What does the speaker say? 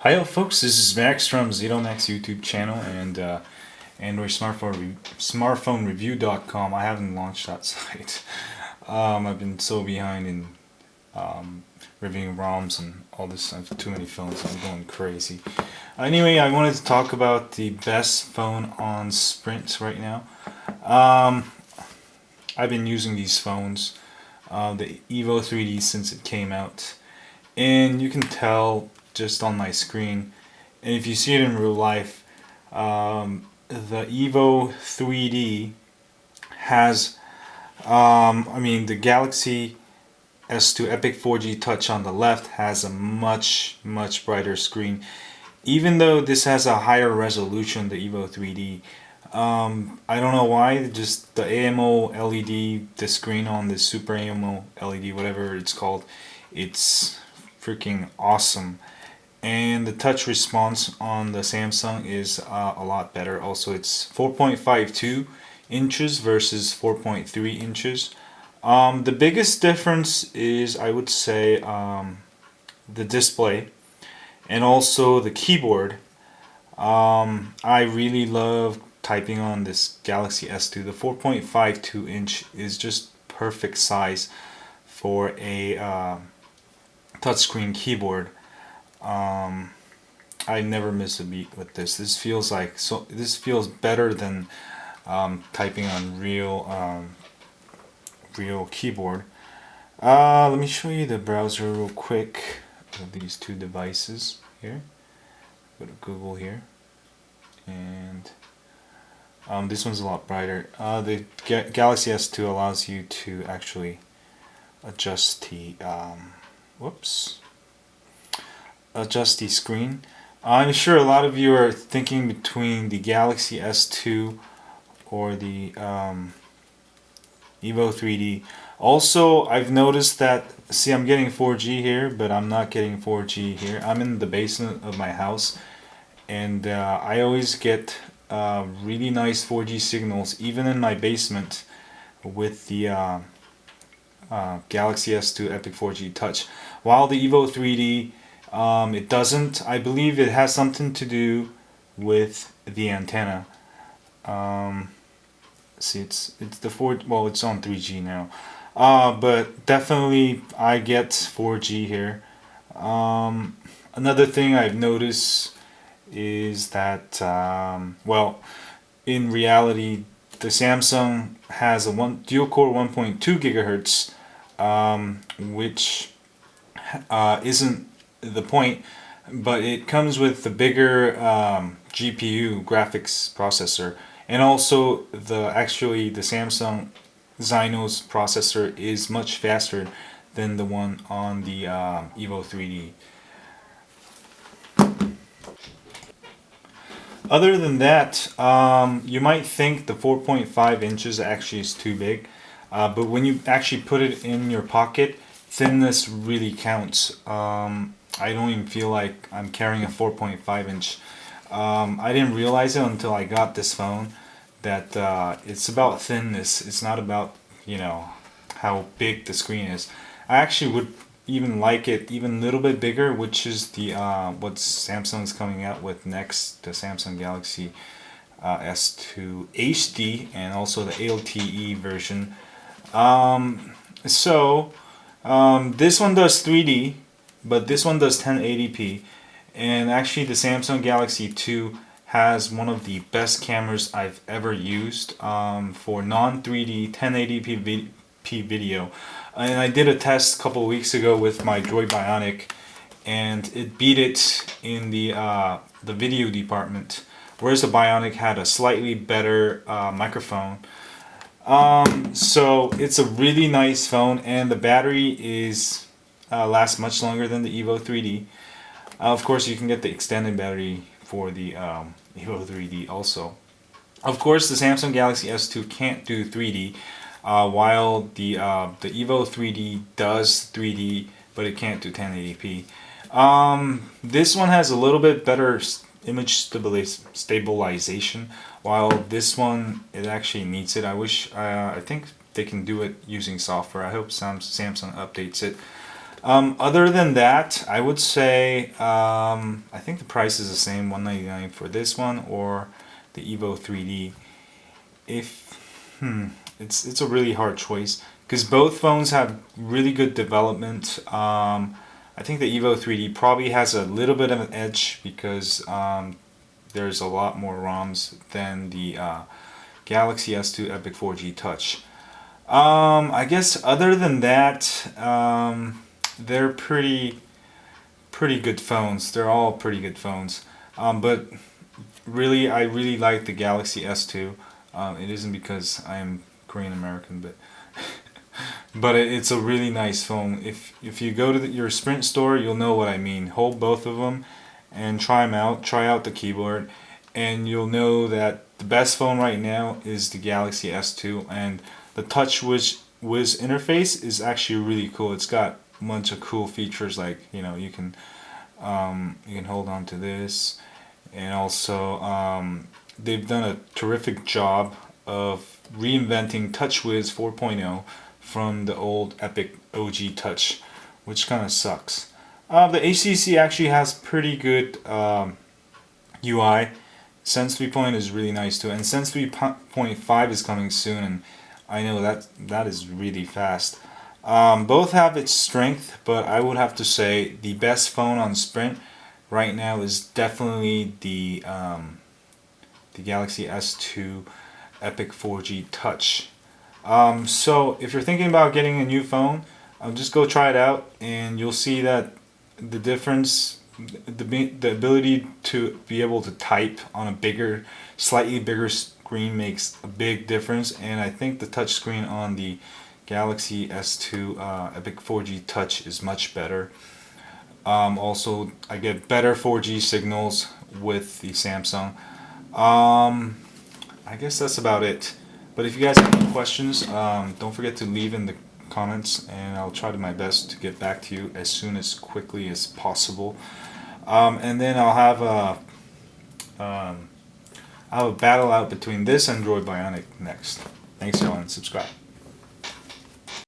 Hi folks, this is Max from ZeroMax YouTube channel and Android smartphone review.com. I haven't launched that site. I've been so behind in reviewing ROMs and all this. I have too many phones. I'm going crazy. Anyway, I wanted to talk about the best phone on Sprint right now. I've been using these phones, the Evo 3D, since it came out, and you can tell just on my screen, and if you see it in real life, the Evo 3D has, the Galaxy S2 Epic 4G Touch on the left has a much brighter screen. Even though this has a higher resolution, the Evo 3D, I don't know why, just the AMO LED, the screen on the Super AMO LED, whatever it's called, it's freaking awesome. And the touch response on the Samsung is a lot better. Also, it's 4.52 inches versus 4.3 inches. The biggest difference is, I would say, the display and also the keyboard. I really love typing on this Galaxy S2. The 4.52 inch is just perfect size for a touchscreen keyboard. I never miss a beat with this. This feels better than typing on real keyboard. Let me show you the browser real quick of these two devices here. Go to Google here, and this one's a lot brighter. The Galaxy S2 allows you to actually adjust the adjust the screen. I'm sure a lot of you are thinking between the Galaxy S2 or the Evo 3D. Also, I've noticed that, see, I'm getting 4G here, but I'm not getting 4G here. I'm in the basement of my house, and I always get really nice 4G signals, even in my basement, with the Galaxy S2 Epic 4G Touch. While the Evo 3D, it doesn't. I believe it has something to do with the antenna. See, it's the 4. Well, it's on 3G now, but definitely I get 4G here. Another thing I've noticed is that, in reality, the Samsung has a dual-core 1.2 gigahertz, which isn't the point, but it comes with the bigger GPU, graphics processor, and also the Samsung Exynos processor is much faster than the one on the Evo 3D. Other than that, you might think the 4.5 inches actually is too big, but when you actually put it in your pocket, thinness really counts. I don't even feel like I'm carrying a 4.5 inch. I didn't realize it until I got this phone that it's about thinness. It's not about, how big the screen is. I actually would even like it even a little bit bigger, which is the what Samsung's coming out with next, the Samsung Galaxy S2 HD, and also the LTE version. This one does 3D, but this one does 1080p, and actually the Samsung Galaxy 2 has one of the best cameras I've ever used for non-3D 1080p video. And I did a test a couple of weeks ago with my Droid Bionic, and it beat it in the video department, whereas the Bionic had a slightly better microphone. So it's a really nice phone, and the battery is lasts much longer than the Evo 3D. Of course, you can get the extended battery for the Evo 3D also. Of course, the Samsung Galaxy S2 can't do 3D, while the Evo 3D does 3D, but it can't do 1080p. This one has a little bit better image stabilization, while this one, it actually needs it. I think they can do it using software. I hope Samsung updates it. Other than that, I would say I think the price is the same, $199 for this one or the Evo 3D. If it's a really hard choice because both phones have really good development. I think the Evo 3D probably has a little bit of an edge because there's a lot more ROMs than the Galaxy S2 Epic 4G Touch. I guess other than that, they're pretty good phones. They're all pretty good phones. But really, I really like the Galaxy S2. It isn't because I am Korean American, but but it's a really nice phone. If you go to your Sprint store, you'll know what I mean. Hold both of them and try them out. Try out the keyboard, and you'll know that the best phone right now is the Galaxy S2, and the Touch Wiz interface is actually really cool. It's got a bunch of cool features like you can hold on to this, and also they've done a terrific job of reinventing TouchWiz 4.0 from the old Epic OG Touch, which kind of sucks. The HTC actually has pretty good UI. Sense 3.0 is really nice too, and Sense 3.5 is coming soon, and I know that is really fast. Both have its strength, but I would have to say the best phone on Sprint right now is definitely the Galaxy S2 Epic 4G Touch. So if you're thinking about getting a new phone, just go try it out, and you'll see that the difference, the ability to be able to type on a slightly bigger screen makes a big difference, and I think the touch screen on the Galaxy S2 Epic 4G Touch is much better. Also, I get better 4G signals with the Samsung. I guess that's about it. But if you guys have any questions, don't forget to leave in the comments, and I'll try to my best to get back to you as quickly as possible. And then I'll have a battle out between this and Android Bionic next. Thanks, y'all, and subscribe.